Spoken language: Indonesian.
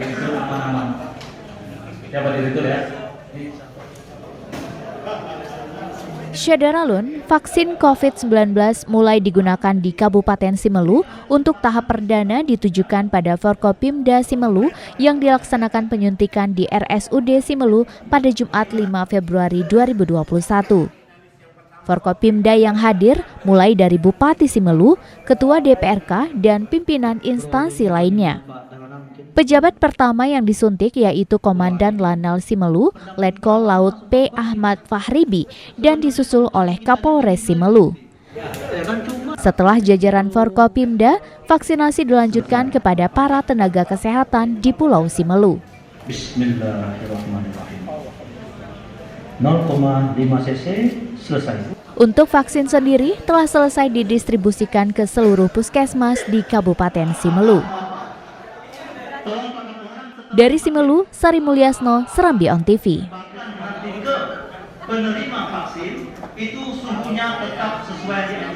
Itu aman-aman. Ya, betul ya. Syederalun, vaksin COVID-19 mulai digunakan di Kabupaten Simelu untuk tahap perdana ditujukan pada Forkopimda Simelu yang dilaksanakan penyuntikan di RSUD Simelu pada Jumat 5 Februari 2021. Forkopimda yang hadir mulai dari Bupati Simelu, Ketua DPRK, dan pimpinan instansi lainnya. Pejabat pertama yang disuntik yaitu Komandan Lanal Simelu, Letkol Laut P. Ahmad Fahribi, dan disusul oleh Kapolres Simelu. Setelah jajaran Forkopimda, vaksinasi dilanjutkan kepada para tenaga kesehatan di Pulau Simelu. Bismillahirrahmanirrahim. 0,5 cc selesai. Untuk vaksin sendiri telah selesai didistribusikan ke seluruh puskesmas di Kabupaten Simelu. Dari Simelu, Sari Mulyasno, Serambi On TV. Penerima vaksin itu sungguhnya tetap sesuai dengan